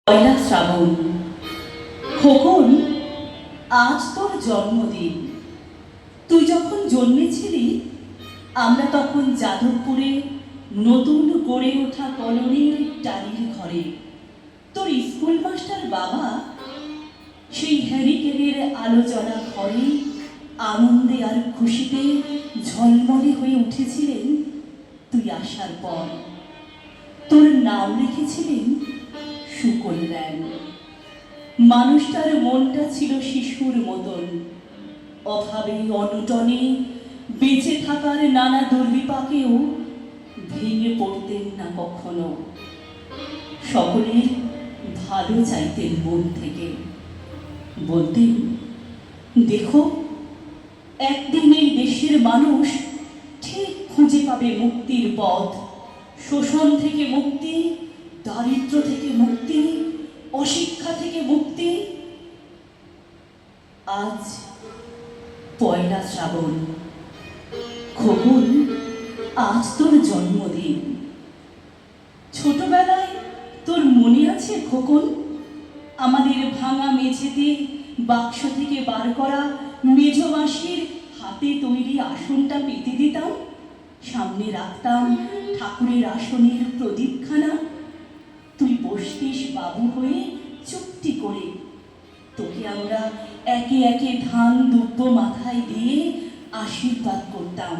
পয়লা শ্রাবণ। খোকন, আজ তোর জন্মদিন। তুই যখন জন্মেছিলি আমরা তখন যাদবপুরে নতুন গড়ে ওঠা কলোনির টালির ঘরে। তোর স্কুল মাস্টার বাবা সেই হ্যারিকেনের আলো জ্বলা ঘরে আনন্দে আর খুশিতে ঝলমলে হয়ে উঠেছিলেন তুই আসার পর। তোর নাম রেখেছিলেন সুকল্যাণ। মানুষটার মনটা ছিল শিশুর মতন, অভাবে অনটনে বেঁচে থাকার নানা দুর্বিপাকেও ভেঙে পড়তেন না কখনো। সকলের ভালো চাইতেন মন থেকে। বলতেন, দেখো একদিন এই দেশের মানুষ ঠিক খুঁজে পাবে মুক্তির পথ। শোষণ থেকে মুক্তি, দারিদ্র থেকে মুক্তি, অশিক্ষা থেকে মুক্তি। আজ পয়লা শ্রাবণ। খোকন, আজ তোর জন্মদিন। ছোটবেলায় তোর মনে আছে খোকন, আমাদের ভাঙা মেঝেতে বাক্স থেকে বার করা মেজ মাসির হাতে তৈরি আসনটা পেতে দিতাম, সামনে রাখতাম ঠাকুরের আসনের প্রদীপখানা। তুই বসতিস বাবু হয়ে চুপটি করে। তোকে আমরা একে একে ধান দুব্য মাথায় দিয়ে আশীর্বাদ করতাম।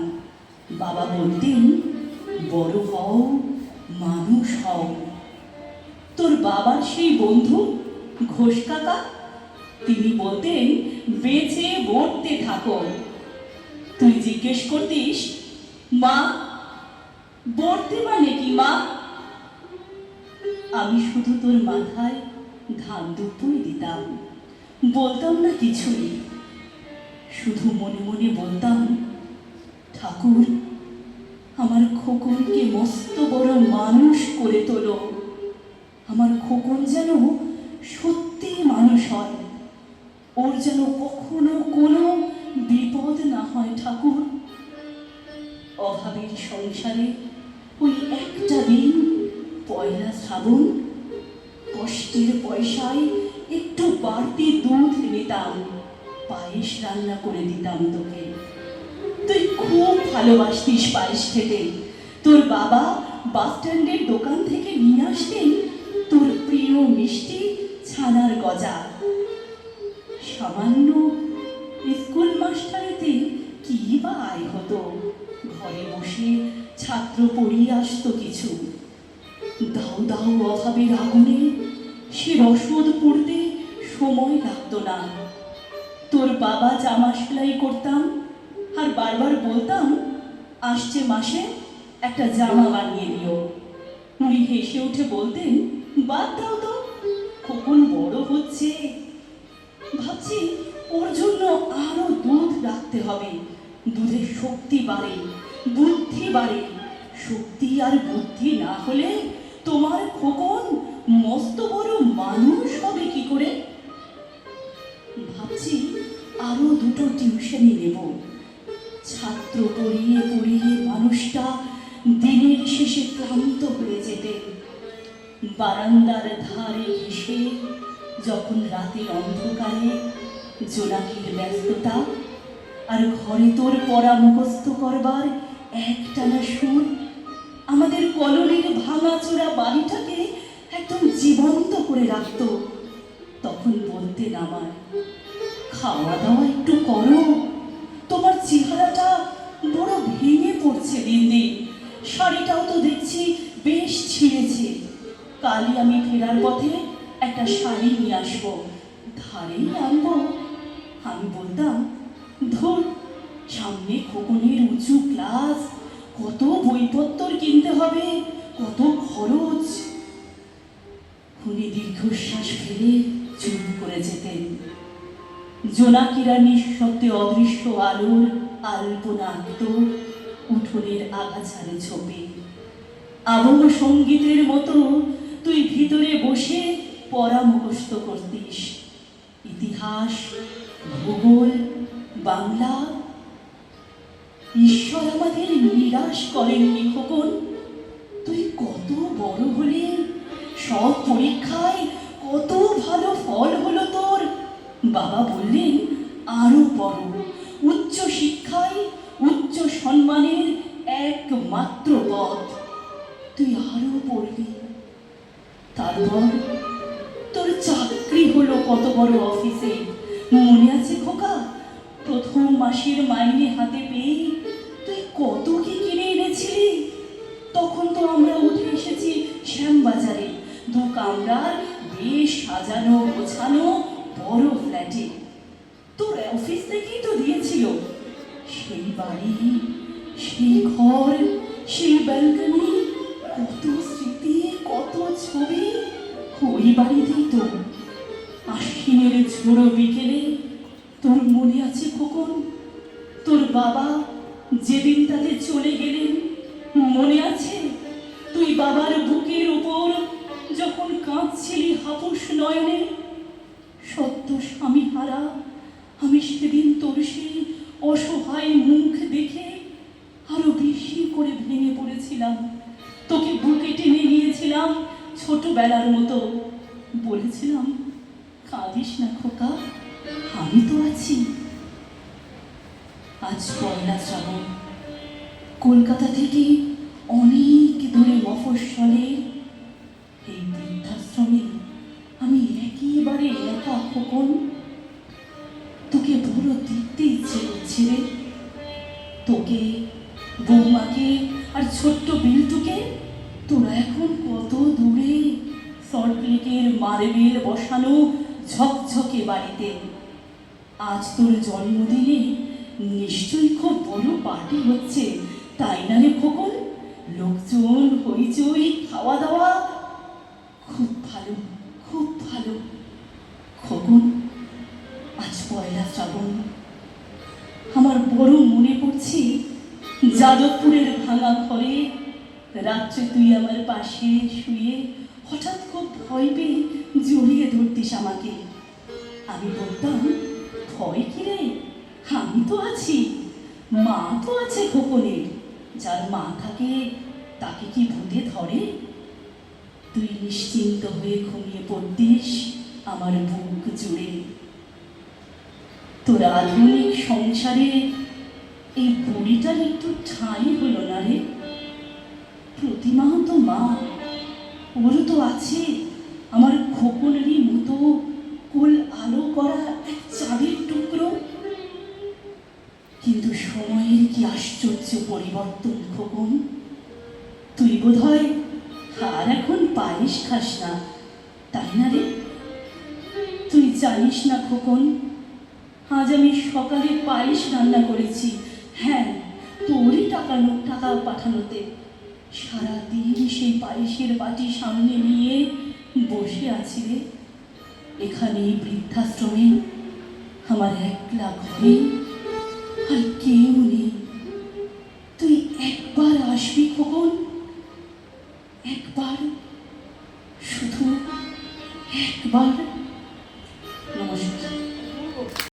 বাবা বলতেন, বড় হও, মানুষ হও। তোর বাবার সেই বন্ধু ঘোষ কাকা, তিনি বলতেন, বেঁচে বর্তে থাকো। তুই জিজ্ঞেস করতিস, মা বর্তে মানে কি মা? আমি শুধু তোর মাথায় ধান দুব্বই দিতাম, বলতাম না কিছুই। শুধু মনে মনে বলতাম, ঠাকুর আমার খোকনকে মস্ত বড় মানুষ করে তোলো। আমার খোকন যেন সত্যি মানুষ হয়, ওর যেন কখনো কোনো বিপদ না হয় ঠাকুর। অভাবের সংসারে ওই একটা দিন পয়লা শ্রাবণ, কষ্টের পয়সায় একটু বাড়তি দুধ নিতাম, পায়েস রান্না করে দিতাম তোকে। তুই খুব ভালোবাসতিস পায়েস খেতে। তোর বাবা বাস স্ট্যান্ডের দোকান থেকে নিয়ে আসতেন তোর প্রিয় মিষ্টি ছানার গজা। সামান্য স্কুল মাস্টারেতে কি বা আয় হতো, ঘরে বসে ছাত্র পড়িয়ে আসতো কিছু। দাও দাও অভাবের আগুনে সে রসদ পড়তে সময় লাগতো না। তোর বাবা জামা সেলাই করতাম আর বারবার বলতাম, আসছে মাসে একটা জামা বানিয়ে দিও। উনি হেসে উঠে বলতেন, বাদ দাও তো, খোকন বড় হচ্ছে। ভাবছি ওর জন্য আরো দুধ রাখতে হবে, দুধের শক্তি বাড়ে, বুদ্ধি বাড়ে। শক্তি আর বুদ্ধি না হলে তোমার খোকন মস্ত বড় মানুষ হবে কি করে? ভাবছি আরো দুটো টিউশনি নেব। ছাত্র পড়িয়ে পড়িয়ে মানুষটা দিনের শেষে ক্লান্ত হয়ে যেতেন। বারান্দার ধারে ঘেঁষে যখন রাতের অন্ধকারে জোনাকির ব্যস্ততা আর ঘরে তোর পড়া মুখস্থ করবার একটানা সুর আমাদের কলোনির ভাঙাচোরা বাড়িটাকে একদম জীবন্ত করে রাখতো, তখন বলতেন আমার, খাওয়া দাওয়া একটু করো, তোমার চেহারাটা বড় ভেঙে পড়ছে দিন দিন। শাড়িটাও তো দেখছি বেশ ছিঁড়েছে। কালই আমি ফেরার পথে একটা শাড়ি নিয়ে আসবো, ধারেই আনবো। আমি বলতাম, ধুর, সামনে খোকনের উঁচু ক্লাস, কত বইপত্তর কিনতে হবে, কত খরচ। উনি দীর্ঘশ্বাস ফেলে চুপ করে যেতেন। জোনাকিরা নিঃশব্দে অদৃশ্য আলোর আলপনা আঁকত উঠোনের আগাছারে ছোপে। আবহ সঙ্গীতের মতো তুই ভিতরে বসে পড়া মুখস্থ করতিস, ইতিহাস, ভূগোল, বাংলা। ঈশ্বর আমাদের নিরাশ করেননি খোকন। তুই কত বড় হলে সব পরীক্ষায় বল, তোর চাকরি হলো কত বড় অফিসে, মনে আছে খোকা? প্রথম মাসের মাইনে হাতে পেয়ে তুই কত কি কিনে এনেছিলি। তখন তো আমরা উঠে এসেছি শ্যামবাজারে, দু কামরার বেশ সাজানো গোছানো বড় ফ্ল্যাটে। তোর অফিস থেকেই তো দিয়েছিল। সেই বাড়ি, সেই ঘর, সেই ব্যালকনি, কত স্মৃতি, কত ছবি ওই বাড়িতেই তো। আশ্বিনের ঝোড়ো বিকেলে তোর মনে আছে খোকন, তোর বাবা যেদিন তাকে চলে গেলেন, মনে আছে? তুই বাবার বুকের উপর যখন কাঁদছিলি হাপুস নয়নে। সত্য স্বামী হারা আমি সেদিন তোর সেই অসহায় মুখ দেখে আরো বেশি করে ভেঙে পড়েছিলাম। তোকে বুকে টেনে নিয়েছিলাম ছোটবেলার মতো, বলেছিলাম, কাঁদিস না খোকা, আমি তো আছি। আজ পয়লা শ্রাবণ, কলকাতা থেকে অনেক দূরে মফস্বলে এই বৃদ্ধাশ্রমে আমি একেবারে একা খোকন। তোকে বড় দেখতে ইচ্ছে করছে রে, তোকে, বৌমাকে আর ছোট্ট বিল্টুকে। তোরা এখন কত দূরে সল্টলেকের মার্বেল বসানো ঝকঝকে বাড়িতে। আজ তোর জন্মদিনে নিশ্চয়ই খুব বড় পার্টি হচ্ছে, তাই না রে খোকন? লোকজন, হইচই, খাওয়া দাওয়া, খুব ভালো, খুব ভালো। খোকন, আজ পয়লা শ্রাবণ, আমার বড় মনে পড়ছে যাদবপুরের ভাঙা ঘরে রাত্রে তুই আমার পাশে শুয়ে হঠাৎ খুব ভয় পেয়ে জড়িয়ে ধরতিস আমাকে। আমি বলতাম, ভয় কি রে, আমি তো আছি, মা তো আছে খোকনের। যার মা থাকে তাকে কি ভূতে ধরে? তুই নিশ্চিন্ত হয়ে ঘুমিয়ে পড়তিস আমার বুক জুড়ে। তোর আধুনিক সংসারে এই বুড়িটার একটু ঠাঁই হলো না রে। প্রতিমা তো মা, ওর তো আছে আমার খোকনেরই মতো কোল আলো করা এক চাঁদের টুকরো। কিন্তু সময়ের কি আশ্চর্য পরিবর্তন খোকন। তুই বোধহয় আর এখন পায়েস খাস না, তাই না রে? তুই জানিস না খোকন, আজ আমি সকালে পায়েস রান্না করেছি। হ্যাঁ, তোরই টাকা পাঠানোতে। সারাদিন সেই পায়েসের বাটি সামনে নিয়ে বসে আছি রে, এখানে বৃদ্ধাশ্রমে, আমার একলা ঘরে, আর কেউ নেই। তুই একবার আসবি খোকন, একবার, শুধু একবার।